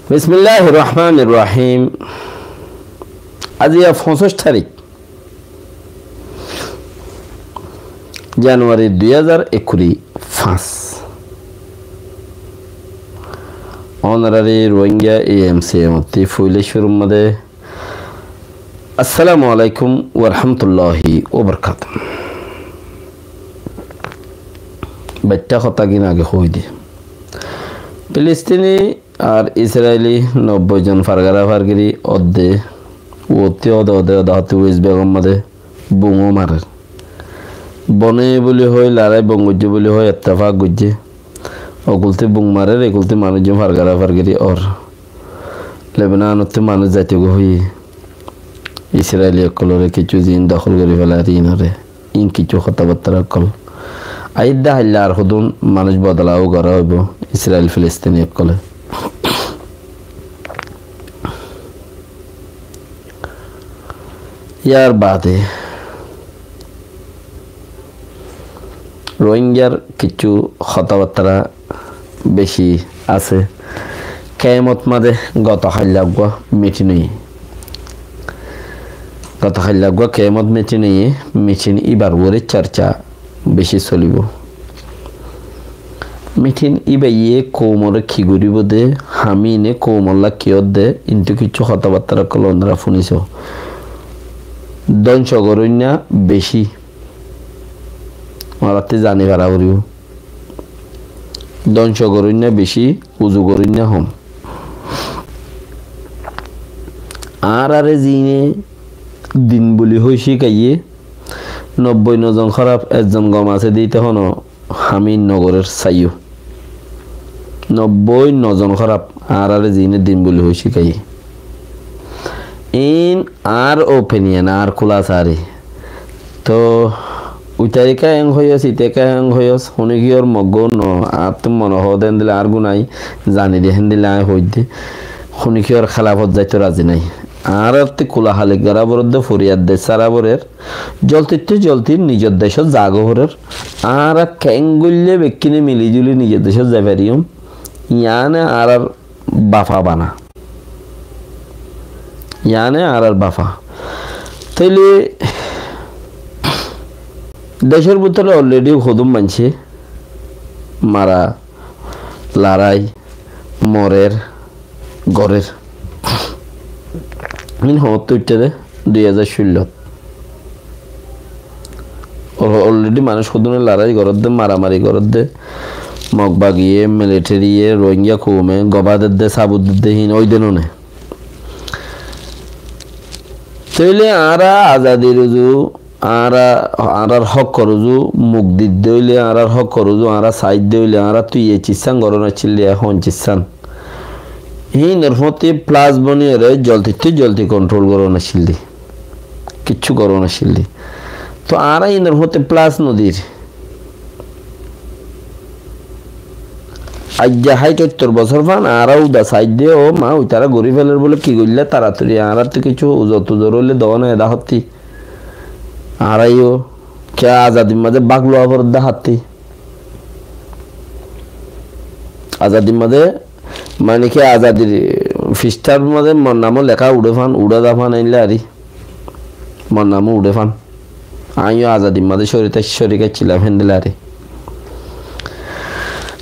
বিসমিল্লাহির রহমানির রহিম। আজ 25 তারিখ জানুয়ারি 2025 অনারারি রোহিঙ্গা এএমসি মতি ফুলেশ্বরমদে আসসালামু আলাইকুম ওয়া রাহমাতুল্লাহি ওয়া বারাকাতুহু। বাচ্চা কথা কিনা আগে হই দি ফিলিস্তিনি আর ইসরায়েলি 90 জন ফারগারা ফারগিরি অদ্দে ওতে অদে ওয়েস্ট বেগম মধ্যে বুঙো মারে বনে বলি হয় লড়াই বঙ্গুজ্জে বলি হয় এত্তেফাক গুজ্জে অকুলতে বুং মারে একুলতে মানুষজন ফারগারা ফারগিরি ওর লেবাননতে মানুষ যাইতে হই ইসরায়েলি কলরে কিছু জিন দখল করে ফেলা ঋণরে ইন কিছু কথাবার্তা কল আইদা হাইলা আর হুদুন মানুষ বদলাও করা হইব ইসরায়েল ফিলিস্তিনি কলে। ইয়ার বাদে রোহিঙ্গার কিছু কথাবার্তা বেশি আছে। কেমত মাদে গত হাইলাগুয়া মিটিনি কেমত মিটিনি মিটিন ইবার ওরে চর্চা বেশি চলিব। মিটিন ইবাইয়ে কৌমরে খিগুরিব দে হামিনে কৌমল্লা কিয়ত দে কিন্তু কিছু কথাবার্তা কল ওনারা শুনিছ দংশগরণ্যা বেশি মারাতে জানি ভাড়া করিব দংশগরণ্যা বেশি উজুগরণ্যা হম আর আরে জিনে দিন বলি হই শিখাইয়ে 90 জন খারাপ একজন গম আছে দিতে হন হামিন নগরের সাইও 90 জন খারাপ আর আরে জিনে দিন বলি হই শিখাইয়ে ইন আর ওপেনিয়ন আর খোলা সারি তো উতারিকা এং হইস ইতেকা এং হইস শুনি গিয়র মগ ন আর তুমি মনে হদেন দিলে আর গুনাই জানি দেখেন দিলে আয় হইতে শুনি গিয়র খেলাফত যাইতো রাজি নাই আর তে খোলা হালিক গারা বরদ্দ ফরিয়াদ দে সারাবরের জলতির নিজের দেশত জাগহরের আর ক্যাঙ্গুল্লে বেকিনে মিলিজুলি নিজের দেশত যাইপারিয়ম ইয়ানে আর বাফা বানা ইয়ানে আর বাফা তাইলে দেশের ভিতরে অলরেডি হদুম মানছে মারা লড়াই মরের গড়ের মিন হমত উঠতে 2016 অলরেডি মানুষ হদুনে লড়াই গড়ত দে মারামারি গড়ত দে মগবাগিয়ে মিলিটারিয়ে রোহিঙ্গা কৌমে গবাদের দে সাবুদের দে হিন ওই দিনও নে তৈলে আরা আজাদি রুজু আরার হক করুজু মুখ দিত দইলে আরার হক করুজু আরা সাইড দইলে আরা তুই এ চিসান গরনা চিল্লে এখন চিসান হি নরফতে প্লাস বনিয়ে রে জলতি কন্ট্রোল গরনা চিল্লি কিচ্ছু গরনা চিল্লি তো আরা ই নরফতে প্লাস নদীর আজ্ঞা হাই 74 বছর ফান আরা উদা সাইড দিয়ে ও মা ওই তারা গড়ি ফেলের বলে কি করলে তাড়াতাড়ি আরা তো কিছু যত জোর হইলে দহনা এদা হত্তি আরাইও কে আজাদির মাঝে বাগলো আবার হাতি আজাদির মাঝে মানে কি আজাদির ফিস্টার মাঝে মর নামও লেখা উড়া দাফান আইলে আরি মর নামও উড়ে ফান আইও আজাদির মাঝে শরীরে ছিলাম হেন্দিলে আরি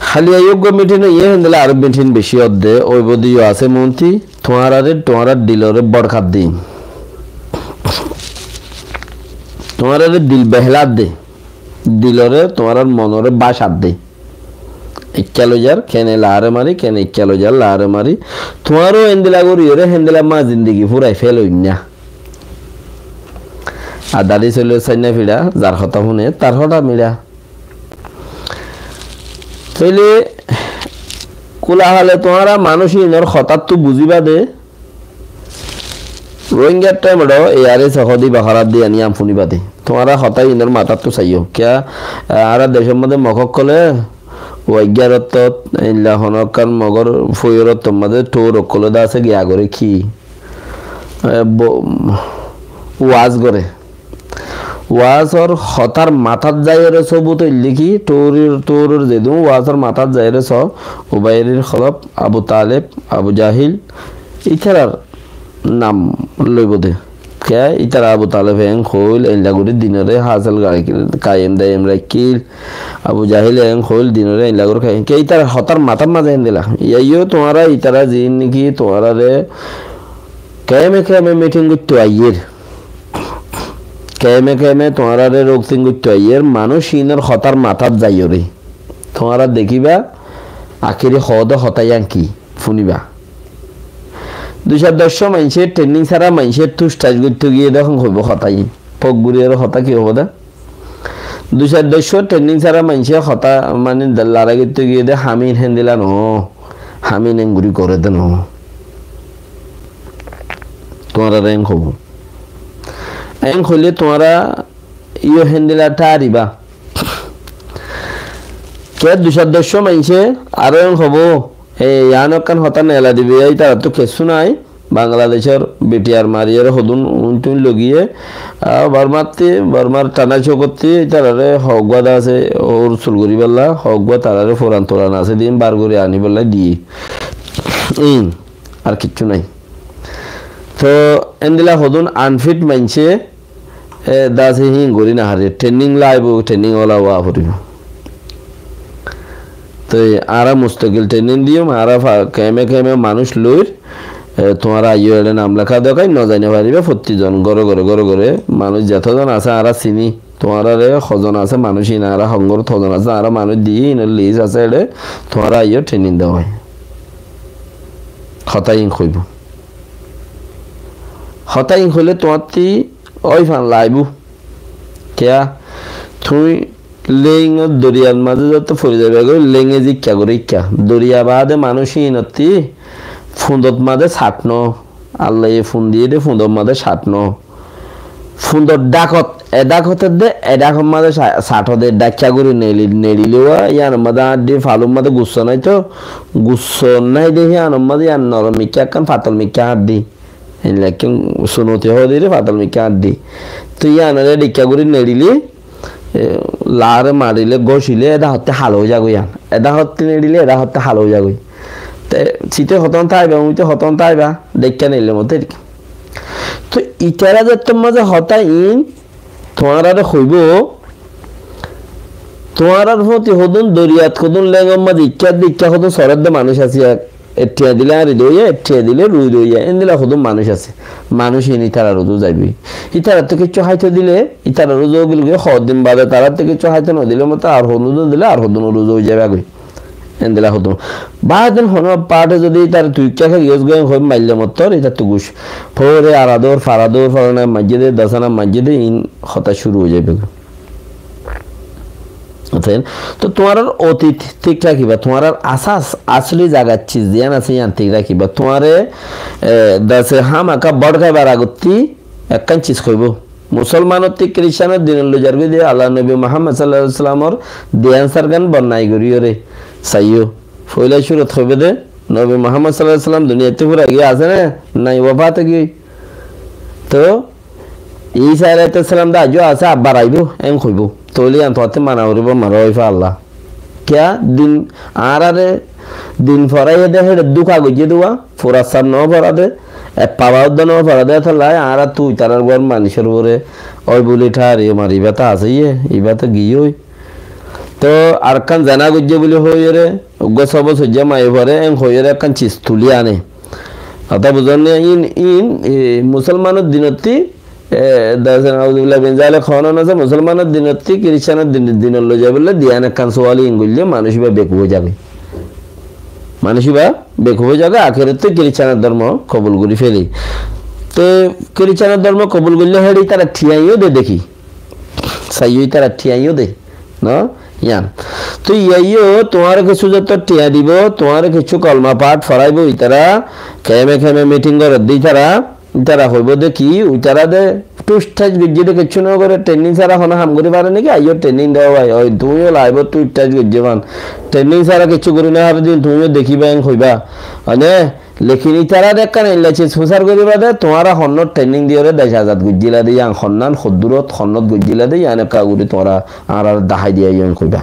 খালি আয়োগ্য মিটিন ইয়ে হেন্দিলে আরো মিটিন বেশি অর্ধে ওই বদিও আছে মন্ত্রী তোমার ডিলরে বড়খাত দিন তোমার দিল বেহলাত দে দিলরে তোমার মনরে বাসাত দে ইচ্ছালোজার কেনে লারে মারি কেনে ইচ্ছালোজার লারে মারি তোমারও হেন্দিলা করি রে হেন্দিলা মা জিন্দগি পুরাই ফেল হইনা আর দাদি চলে চাইনা ফিরা যার কথা শুনে তার হঠা মিরা তাইলে কোলা হলে তোমারা মানুষ ইনর হঠাৎ তো বুঝিবা দে রোহিঙ্গার টাইম এয়ারে সহদি বাহারাত দিয়ে নিয়াম ফুনিবা দে তোমারা হতাই ইনর মাথার তো চাইও কিয়া আর দেশের মধ্যে মখক কলে ওয়াইগারত ইল্লা হনকার মগর ফয়রত তোমাদের টোর কলদা আছে গিয়া করে কি ওয়াজ করে ওয়াজর হতার মাথাত যাইরে সবুত লিখি তোর যেদু ওয়াজর মাথাত যাইরে স উবাইরির খলব আবু তালেব আবু জাহিল ইতারার নাম লইব দে কে ইতারা আবু তালেব এং খোল এলাগুড়ি দিনরে হাসল গাড়ি কায়েম দায়েম রাখিল আবু জাহিল এং খোল দিনরে এলাগুড়ি কায়েম কে ইতারা হতার মাথার মাঝে দিলা ইয়াইও তোমারা ইতারা জিন নাকি তোমারা রে কেমে মিটিং করতে আইয়ের কেমে তোমারা রে রোগ সিং করতে আইয়ের মানুষ ইনর হতার মাথাত যাইও রে তোমারা দেখিবা আখিরে হদ হতাইয়াং কি শুনিবা ২০১০ মানুষের ট্রেনিং ছাড়া মানুষের তুষ্টাজ করতে গিয়ে দেখুন হইব হতাই পগুড়ির হতা কি হব দা ২০১০ ট্রেনিং ছাড়া মানুষের হতা মানে লড়াই করতে গিয়ে দে হামিন হেন দিলা ন হামিন এঙ্গুরি করে দে ন তোমারা র্যাঙ্ক হব র্যাঙ্ক হইলে তোমরা ইয়ে হেন দিলাটা আরিবা কে ২০১০ মানুষে আরো র্যাঙ্ক হব ইয়ানকান হতা নেলা দিবি এই তারা তো কেসু নাই বাংলাদেশের বিটিআর মারিয়ার হদুন উনটুন লগিয়ে বর্মার টানা চৌকতি তারারে হকবাদ আছে ওর চুলগুড়ি বেলা হকবা তারারে ফোরান তোরান আছে দিন বার করে আনি বেলা দিয়ে আর কিচ্ছু নাই তো এন্দিলা হদুন আনফিট মানছে দাসে হিং গড়ি না হারে ট্রেনিং লাইব ট্রেনিং ওলা ওয়া ফুরিব তো আরা মুস্তাকিল ট্রেনিং দিও আরা কেমে মানুষ লইর তোমার আইও এলে নাম লেখা দেখাই ন জানি পারিবে প্রতিজন গড়ে গড়ে মানুষ যতজন আছে আরা চিনি তোমার রে সজন আছে মানুষ ইনা আরা সংগর থজন আছে আরা মানুষ দিয়ে ইনার লিজ আছে এলে তোমার আইও ট্রেনিং দেওয়া হয় হতাইং কইব হতাইং হইলে তোমার তি ওই ফান লাইবু কেয়া তুই লেং দরিয়ার মাঝে যত ফরি যাবে লেঙে জিজ্ঞা করে ইচ্ছা দরিয়া বাদে মানুষই নতি ফুন্দত মাঝে ছাটনো আল্লাহ ফোন দিয়ে দে ফুন্দর মাঝে ছাটনো ফুন্দর ডাকত এডাকতের দে এডাকর মাঝে ছাটো দে ডাকিয়া করে নেড়িলেও ইয়ার মাঝে আর দিয়ে ফালুর মাঝে গুচ্ছ নাই তো গুচ্ছ নাই দেখি আনর মাঝে ইয়ার নরম মিক্কা একখান ফাতল মিক্কা হাত দি একদম শুনতে হয়ে দিলে ফাতল মিক্কা হাত দি তো ইয়ানরে ডিক্কা করে নেড়িলি লারে মারিলে গছিলে এদা হতে হাল হয়ে যাগো ইয়ান এদা হতে নেড়িলে এদা হতে হাল হয়ে যাগো শীতে হতন থাইবা উইতে হতন থাইবা দেখা নিলে মতো তো ইটারা যে তোর মাঝে হতাই ইন তোমার আর হইব তোমার আর হতে হদুন দরিয়াত হদুন লেগম মাঝে ইচ্ছা হদুন সরাদ্দে মানুষ আছে এঠিয়া দিলে আর রইয়া এঠিয়া দিলে রুই রইয়া এন দিলে হদুন মানুষ আছে মানুষ ইন ইতারা রোদও যাবি ইতারা তো কিছু হাইতে দিলে ইতারা রোজও গেলে দিন বাদে তারা তো কিছু হাইতে নদিলে মতো আর হদুন দিলে আর হদুন রোজ হয়ে যাবে আগে এন্দিলা হতো বাহাদিন হন পাটে যদি তার তুই চাকে গেস গয়ে হই মাইলে মতর এটা তো গুশ ফরে আরাদর ফারাদর ফরনা মসজিদে দসানা মসজিদে ইন হতা শুরু হয়ে যাবে তো তোমার অতীত ঠিক রাখিবা তোমার আসাস আসলি জায়গা চিজ দিয়ান আছে ইয়ান ঠিক রাখিবা তোমার দশে হামাকা বড় খাইবার আগতি একখান চিজ কইব মুসলমানত থেকে খ্রিস্টানের দিন লুজারগি দিয়ে আল্লাহ নবী মুহাম্মদ সাল্লাল্লাহু আলাইহি ওয়াসাল্লামর দিয়ান সারগান বন্নাই করিও রে সাইও ফইলা শুরু হবে দে নবী মুহাম্মদ সাল্লাল্লাহু আলাইহি ওয়াসাল্লাম দুনিয়াতে পুরা গিয়ে আছে না নাই ওফাত গই তো ঈসা আলাইহিস সালাম দা আজও আছে আব্বার আইবো এম কইব তোলি আনতে মানা করিব মারইফা আল্লাহ কিয়া দিন আরারে দিন ফরাইয়ে দে হেড দুকা গজে দুয়া ফোরা সাম ন ফরা দে পাওয়া দন ফরা দে থলাই আরা তুই তারার গর মানুষের উপরে ওই বলি ঠারি মারিবা তা আছে ইবা তো গিয়ে তো আর কান জানা গজে বলে হই রে গসব সজ্জা মাই ভরে এম হই রে কান চিজ তুলি আনে আতা বুঝন ইন মুসলমানের দিনতি দাসন আউযুবিল্লাহ বিন জালে খাওয়ানো আছে মুসলমানের দিনতি খ্রিস্টানের দিন লই যাবে বলে দিয়ান কান সোয়ালি ইনগুলে মানুষ বা বেক হয়ে যাবে মানুষই বেক হয়ে যাবে আখেরাতে খ্রিস্টানের ধর্ম কবুল করে ফেলি তো খ্রিস্টানের ধর্ম কবুল করলে হেড়ি তারা ঠিয়াইও দে দেখি সাইও তারা ঠিয়াইও দে না ইয়ান তো ইয়াইও তোমার কিছু যত টিয়া দিব তোমার কিছু কলমা পাঠ ফরাইব ইতারা খেমে মিটিং করে দিই তারা হইব দেখি উইতারা দে টুস্টাজ গজ্জে কিছু না করে ট্রেনিং সারা হনা হাম করে পারে নাকি আইও ট্রেনিং দেওয়া ভাই ওই তুমিও লাইব টুস্টাজ গজ্জে পান ট্রেনিং সারা কিছু করি না হার দিন তুমিও দেখিবা হইবা মানে লেকিন ইতারা দেখা ইল্লাচি সুসার করিবা দে তোমারা হন্নত ট্রেনিং দিয়ে দেশ আজাদ গুজিলা দিয়ে ইয়াং হন্নান খদ্দুরত হন্নত গুজিলা দিয়ে ইয়ানে কাগুরি তোরা আর দাহাই দিয়ে ইয়াং কইবা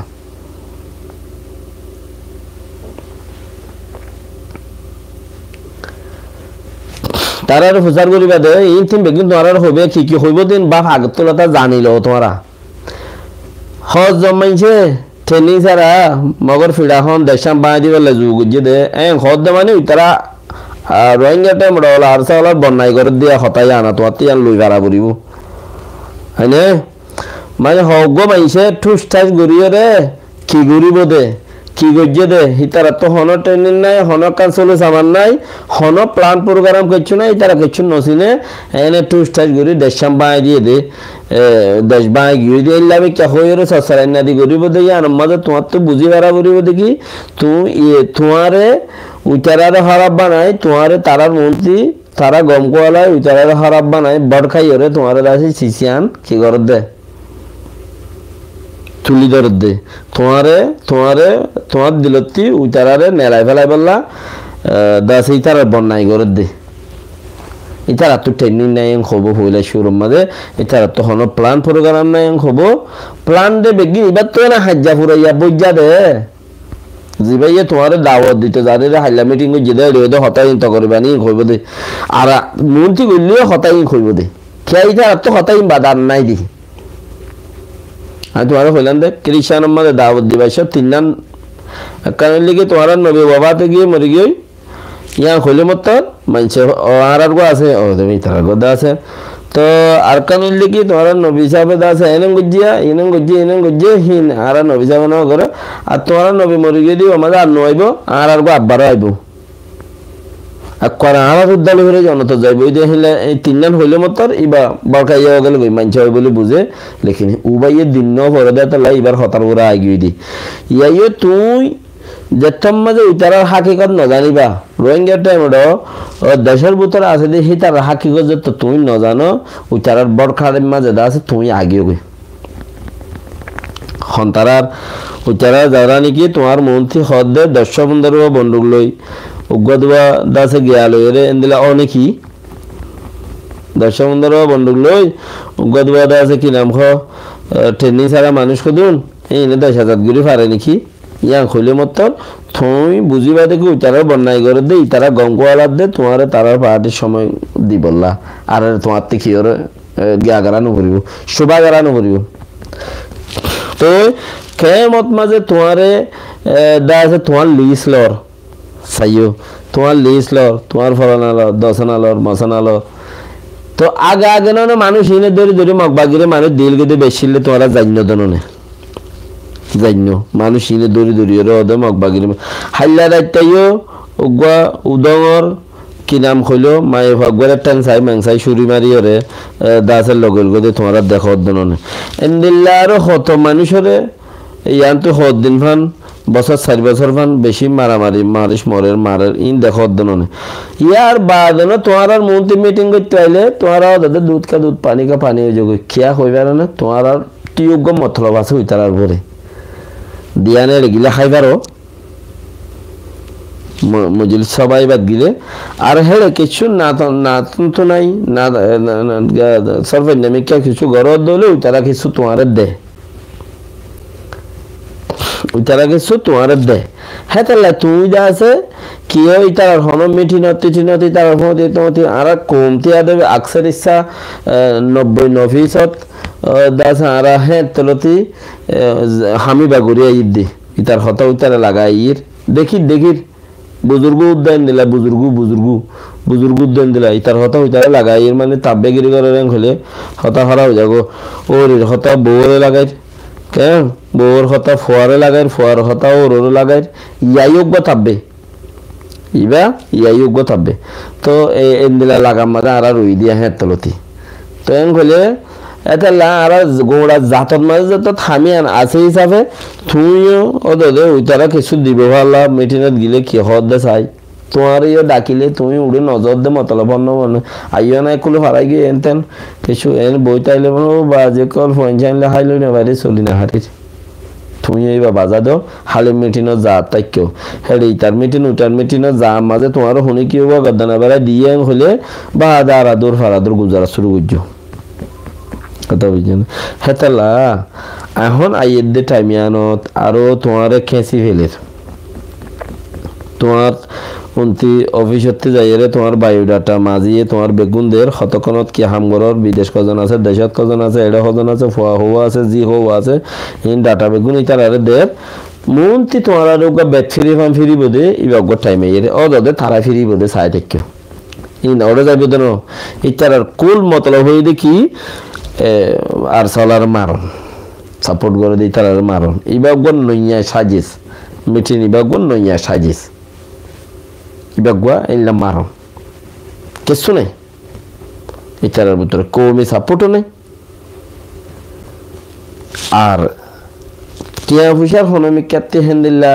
তারার প্রচার করিবা দে এই তিন বেগিন তোমার হইবে কি হইব দিন বাপ আগত তোলাটা জানিল তোমরা হজ জমাইছে ট্রেনিং সারা মগর ফিডাখন দেশাম বাঁধ দিবে গুজি দে হজ দে মানে তারা রোহিঙ্গা টাইম রল আর সালার বন্যাই করে দিয়া হতাই আনা তোমার তিয়ান লই ভাড়া করিব হয়নে মানে হগ মাইছে ঠুস ঠাস গড়িয়ে রে কি গড়িব দে কি গজ্জে দে হিতারা তো হন ট্রেনিং নাই হন কানসলে সামান নাই হন প্ল্যান প্রোগ্রাম কিছু নাই তারা কিছু নসিনে এনে টুস ঠাস গড়ি দেশাম বাঁধ দিয়ে দে দেশ বাঁধ গিয়ে দিয়ে লাভে কে হয়ে রে সসারাই নাদি গরিব দে ইয়ান মাঝে তোমার তো বুঝি ভাড়া করিব দেখি তোমারে উইতারারে হারাপ বানাই তোমারে তারার মন্ত্রী তারা গম কোয়ালায় উইতারারে হারাপ বানাই বড় খাই ওরে তোমারে দাসি সিসিয়ান কি করত দে তুলি ধরত দে তোমার দিলতি উইতারারে নেলাই ফেলাই বললা দাসি তারার বন্যাই করত দে ইতারা তো ট্রেনিং নাই হব হইলে শুরুর মাঝে ইতারা তো হন প্ল্যান প্রোগ্রাম নাই হব প্ল্যান দে বেগি এবার তো না হাজ্জা ফুরাইয়া বজ্জা দে জিবাইয়ে তোমার দাওয়াত দিতে যাদের হাইলা মিটিং জিদে রেদে হতাই তো করবা নি কইব দে আর মন্ত্রী কইলে হতাই কইব দে খেয়াইটা তো হতাই বাদার নাই দি আর তোমার কইলাম দে খ্রিস্টান মধ্যে দাওয়াত দিবা সব তিননান কারণ লিগে তোমার নবী বাবাতে গিয়ে মরে গিয়ে ইয়া কইলে মত মানছে আর গো আছে ও দেবি তার গো আছে তো আর কারণ লিগে তোমার নবী সাহেব আছে এনং গজ্জি হিন আর নবী সাহেব না করে আর তোমার নবী মরে গিয়ে দিও আমাদের আর নইব আর গো আব্বার আইব আর কোরআন আর উদ্দালি হয়ে জনত যাইব এই দেখিলে এই তিনজন হইলে মতর ইবা বরকাইয়া গেল গই মানছে হয় বলে বুঝে লেকিন উবাইয়ে দিন ন করে দেয় তাহলে এবার হতার ওরা আগিয়ে দি ইয়াইও তুই যেতাম মাঝে উইতারার হাকিকত ন জানিবা রোহিঙ্গা টাইম দেশের ভিতরে আছে যে তার হাকিকত যে তুমি ন জানো উইতারার বরখার মাঝে আছে তুমি আগিয়ে গই হন্তারার উইতারা যারা নাকি তোমার মন্ত্রী হদ দে 10-15 বন্দুক লই উগ্রদুয়া দাসে গিয়া লই রে এন্দিলা অনেকই 10-15 বন্দুক লই উগ্রদুয়া দাসে কি নাম খ ট্রেনিং সারা মানুষ কদুন এই নে 10,000 গুলি পারে নাকি ইয়া কইলে মত তুই বুঝিবা দেখি তারা বন্যাই করে দে তারা গঙ্গওয়ালা দে তোমার তারার পার্টির সময় দি বললা আর তোমার তে কি ওরে গিয়া গারানো করিব শোভা গারানো করিব তো কেমত মাঝে তোমারে দাসে তোমার লিস লর সাইও তোমার লিস লর তোমার ফলানালো দশনালর মশানালো তো আগে না মানুষ ইনে ধরে মগবাগিরে মানুষ দিল গেদে বেশিলে তোমরা জান্য দননে জান্য মানুষ ইনে দড়ি ওরে মগবাগিরে হাইলা রাইতাইও উগা উদঙর কি নাম কইলো মায়ে ভাগরে টান সাই মাংসাই সুরি মারি ওরে দাসের লগল গদে তোমরা দেখো দননে এন্দিল্লারও হত মানুষরে ইয়ান তো হদ দিন ফান বছর 4 বছর ফান বেশি মারামারি মারের ইন দেখো দননে ইয়ার বাদনে তোমার আর মন্ত্রী মিটিং করতে আইলে তোমার দাদা দুধ কা দুধ পানি কা পানি হয়ে যাবে কিয়া হইবার না তোমার আর টিউব মতলব আছে উইতারার পরে দিয়ানে গিলা খাইবারও মজলিস সবাই বাদ গিলে আর হেলে কিছু না তো নাই না সরফে নেমে কিছু গরদ দলে উইতারা কিছু তোমার দে উইতারা কিছু তোমার দে হ্যাঁ তাহলে তুমি যা আছে কি হয় তার হন মিঠি নতি তার হতে তোমাতে আর কমতে দেবে আকসার ইচ্ছা 90% দাস আর হ্যাঁ তলতি হামি বাগুরিয়া ঈদ দি ইতার হতা উইতারা লাগাই ইর দেখি বুজুর্গ উদ্যান দিলা বুজুর্গ উদ্যান দিলা ইতার হতা উইতারা লাগাই ইর মানে তাব্বেগিরি করে হলে হতা হারা হয়ে যাবো ওর হতা বউরে লাগাই কেন বউর হতা ফোয়ারে লাগাই ফোয়ার হতা ওরে লাগাই ইয়াইয়োগ্য থাকবে ইয়াইয়োগ্য থাকবে তো এন্দিলা লাগাম মাঝে আর রুই দিয়া হ্যাঁ তলতি তো এন হলে এটা আর গোড়া জাতর মাঝে তো থামি আন আছে হিসাবে তুইও ওদের ওইতারা কিছু দিব ভালো মিটিংত গিলে কি হদ দে চাই তোমার ইয়ে ডাকিলে তুমি উড়ে নজর দে মতলব মনে আইও না একুলো হারাই গিয়ে এনতেন কিছু এন বই তাইলে বা যে কল পয়সা আনলে হাইলো না বাইরে চলি না হারির তুমি এইবা বাজা দাও হালিম মিটিনো যা তাইকেও হেডে ইতার মিটিন উটার মিটিনো যা মাঝে তোমারও শুনি কি হবো গদ্দানা বেড়া দিয়ে হলে বা আরাদুর ফারাদুর গুজারা শুরু করছো কথা বুঝছেন হেতালা এখন আইয়ের দে টাইমিয়ানত আরো তোমার খেঁচি ফেলের তোমার উন্তি অফিসতে যাইরে তোমার বায়োডাটা মাজিয়ে তোমার বেগুনদের শতকণত কি হামগরর বিদেশ কজন আছে দেশত কজন আছে এড়ে কজন আছে ফুয়া হওয়া আছে জি হওয়া আছে ইন ডাটা বেগুন ইতার আরে দের মুন্তি তোমার আর bed free Pham free Bade ইবাগ টাইমে এরে ও দদে তারা ফ্রি বদে সাই দেখো ইন ওরে যাইব দেন ইতার আর কুল মতলব হই দেখি আর সালার মারণ সাপোর্ট করে দিই তার আর মারণ ইবাগ নইয়া সাজিস মিটিন ইবাগ নইয়া সাজিস ইবাগুয়া এলা মারণ কিছু নেই ইতার ভিতরে কৌমি সাপোর্টও নেই আর টিয়া পয়সার হনমি ক্যাপ্তি হেন্দিল্লা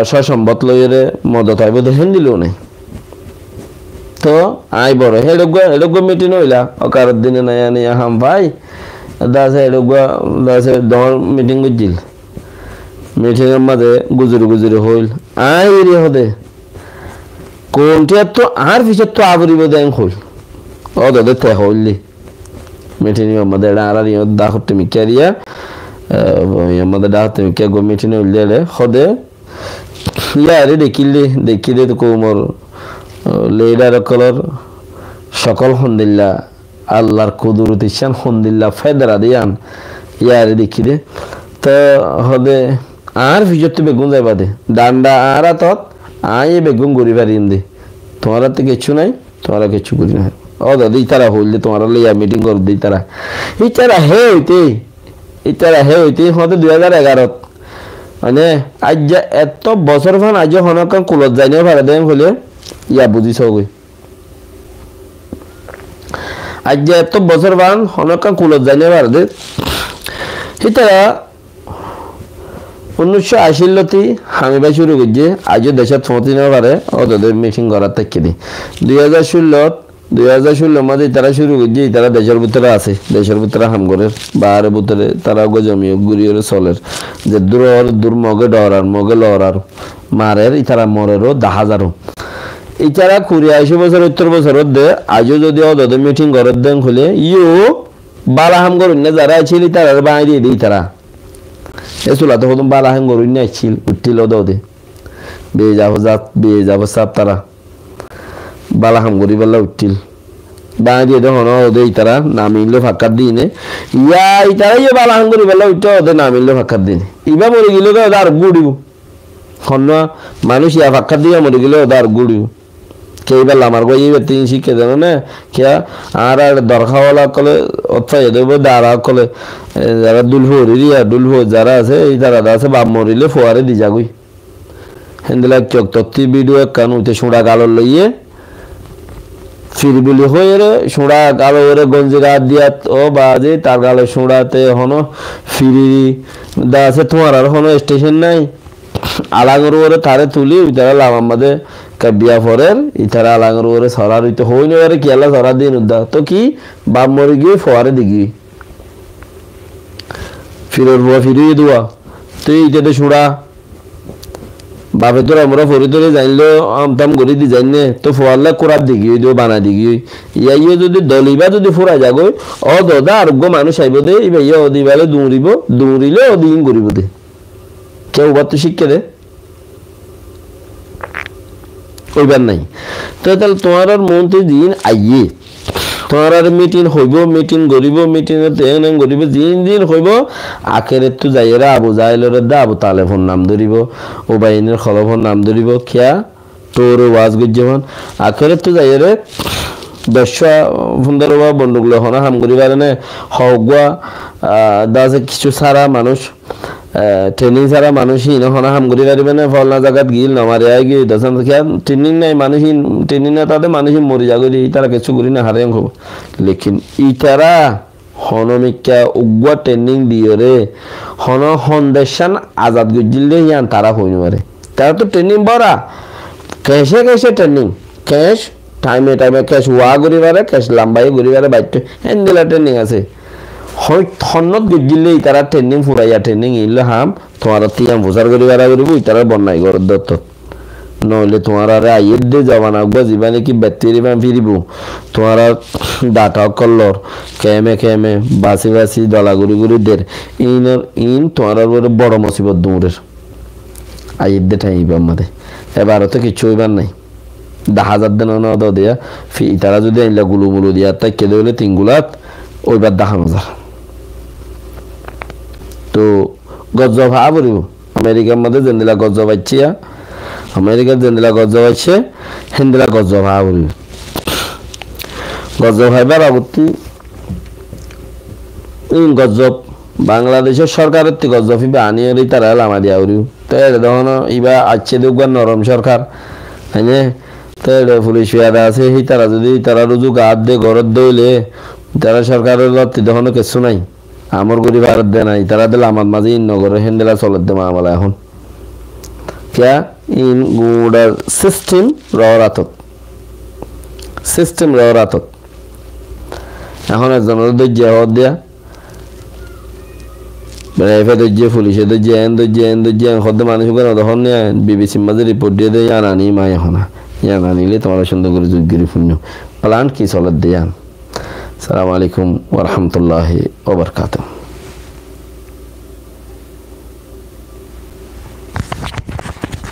সসম্বত লইরে মদত হয় বোধ হেন্দিলেও নেই তো আই বড় হেডগুয়া মিটিং হইলা অকার দিনে নাই আনি হাম ভাই দাসে হেডগুয়া দাসে দর মিটিং করছিল মিটিংয়ের মাঝে গুজরি হইল আই রে হদে কোনটা তো আর পিছত তো আবরিব দেন হইল ও দাদা তে হইলি মিটিংয়ের মাঝে আর দা করতে মিকারিয়া আমাদের ডাকতে মিকা গো মিটিং হইলে হদে ইয়ারে দেখিলে তো কোমর লেডার কলর সকল হন্দিল্লা আল্লাহর কুদরত ইসান হন্দিল্লা ফেদরা দিয়ান ইয়ারে দেখি দে তো হদে আর ভিজত বেগুন যাইবা দে ডান্ডা আর তত আই বেগুন গড়ি পারিন দে তোমার তো কিছু নাই তোমার কিছু করি না ও দাদি তারা হইলে তোমার লইয়া মিটিং কর দিই তারা ইতারা হে হইতে হতে 2011 মানে আজ এত বছর ভান আজ হনকান কুলত যাই না ভাড়া দেন হলে ইয়া বুঝিছ গই আজ এত বছর ভান হনকান কুলত যাই না ভাড়া দে ইতারা 1980 লতি হামিবা শুরু করছে আজ দেশত 14 বারে ওদের মিটিং করার থেকে দি 2016 মাঝে তারা শুরু করছে তারা দেশের ভিতরে আছে দেশের ভিতরে হামগরের বাহারের ভিতরে তারা জমিও গুড়িয়ে চলের যে দূর মগে ডরার মগে লড়ার মারের ইতারা মরেরও 10,000 ইতারা 80 বছর 70 বছর দে আজও যদি ওদের মিটিং করার দেন হলে বালা হামগর যারা ছিল তারা বাইরে দিই তারা এসুলা তো হতুম বালা হামগর ছিল উঠিল দে বেয়ে যাব সাপ তারা বালা হামগরি বেলা উঠিল বাইরে দেখুন ওদের ইতারা নামিল ফাঁকার দিনে ইতারা বালা হামগরি বেলা উঠে ওদের নামিল ফাঁকার দিনে ইবা মরে গেলে ওদের আর গুড়িব মানুষ ইয়া ফাঁকার দিয়ে মরে গেলে ওদের আর গুড়িব কেইবার আমার গো এই তিন শিখে জানো না খেয়া আর দরখাওয়ালা কলে অথাই দেবো দাঁড়া কলে যারা দুলভো যারা আছে এই যারা আছে বাপ মরিলে ফোয়ারে দি যাগুই হেন্দিলা চোখ তত্তি ভিডিও কান উঠে সোঁড়া গালর লইয়ে ফিরবিলি হয়ে রে সোঁড়া গালো ওরে গঞ্জিরা দিয়াত ও বাজে তার গালে সোঁড়াতে হনো ফিরি দা আছে তোমার আর হনো স্টেশন নাই আলাগর ওরে তারে তুলি তারা লাভ আমাদের বিয়া ফরের ইতারা আলাগর ওরে সরার হইতে হইনি ওরে কি আল্লাহ সরা দিন উদ্দা তো কি বাপ মরে গিয়ে ফোয়ারে দিগি ফিরোর বুয়া ফিরিয়ে দুয়া তুই ইটাতে সুড়া বাপে তোর আমরা ফরি তোরে জানলো আমতাম গড়ি দি জাননে তো ফোয়াল্লা কোরাত দিগি দিও বানা দিগি ইয়াইও যদি দলিবা যদি ফুরা যাগো ও দাদা আরোগ্য মানুষ আইব দে ইবাইয়া অদিবালে দৌড়িলে অদিন করিব দে কেউ বা তো শিক্ষা দে ওইবার নাই তো তাহলে তোমার আর মন্ত্রী দিন আইয়ে তোমার আর মিটিং হইব মিটিং গরিব মিটিংয়ে তেন গরিব দিন হইব আখেরে তো যাইরা আবু জাহেলের দা আবু তালেফোন নাম ধরিব ওবাইনের খলফোন নাম ধরিব খেয়া তোর ওয়াজ গজ্জমান আখেরে তো যাইরে 10-15 বন্দুক লহনা হাম করি পারে না হগুয়া দাসে কিছু সারা মানুষ ট্রেনিং ছাড়া মানুষই নহনা হাম করি পারিবে না ফলনা জায়গাত গিল নমারে আই গিয়ে দশম খেয়া ট্রেনিং নাই মানুষই ট্রেনিং না তাতে মানুষই মরি যাগরি তারা কিছু করি না হারে হব লেকিন ইতারা হনমিকা উগ্র ট্রেনিং দিও রে হন সন্দেশান আজাদ গজিলে ইয়ান তারা হইন পারে তারা তো ট্রেনিং বড়া কেসে ট্রেনিং ক্যাশ টাইমে ক্যাশ ওয়া করি পারে ক্যাশ লাম্বাই করি পারে বাইট হ্যান্ডেলা ট্রেনিং আছে হয় হন্নত গজিলেই তারা ট্রেনিং ফুরাইয়া ট্রেনিং ইলে হাম তোমার তিয়াম প্রচার করি বেড়া করিব তারা বন্যাই ঘর দত্ত নহলে তোমার আর আইয়ের দিয়ে যাবা না গজিবা নাকি ব্যাটারি বা ফিরিব তোমার ডাটা কলর কেমে কেমে বাসি বাসি দলা গুড়ি গুড়ি দের ইন তোমার বড় মুসিবত দূরের আইয়ের দিয়ে ঠাইবা আমাদের এবারও তো কিছু হইবার নাই 10,000 দেন না দিয়া তারা যদি আইলা গুলু মুলু দিয়া তাই কেঁদে হইলে 3 গুলাত ওইবার 10,000 তো গজব হা বলিব আমেরিকার মধ্যে জেন্দিলা গজব আইছিয়া আমেরিকার জেন্দিলা গজব আইছে হিন্দিলা গজব হা বলিব গজব হাইবার আপত্তি ইন গজব বাংলাদেশের সরকারের থেকে গজব হিবা আনিয়ে তারা লামা দিয়া উড়িও তাই তখন ইবা আচ্ছে দেখবার নরম সরকার হ্যাঁ তাই পুলিশ পেয়াদা আছে সেই তারা যদি তারা রুজু গাত দে ঘরত দইলে তারা সরকারের লত্তি তখন কিছু নাই আমার গরিব ভারত দে নাই তারা দিলে আমার মাঝে ইন নগরে হেন্দেলা চলত দে মামলা এখন क्या इन गुड़ा सिस्टम रवरातत এখন একজনের দজ্জে হওয়ার দেয়া মানে এফে দজ্জে পুলিশে দজ্জে হদ্দে মানুষ কেন তখন বিবিসির মাঝে রিপোর্ট দিয়ে দেয় আনানি মা এখন আনিলে তোমার সুন্দর করে যোগ্যের পুণ্য প্লান্ট কি চলত দেয়া। আসসালামু আলাইকুম ওয়া রাহমাতুল্লাহি ওয়া বারাকাতুহু।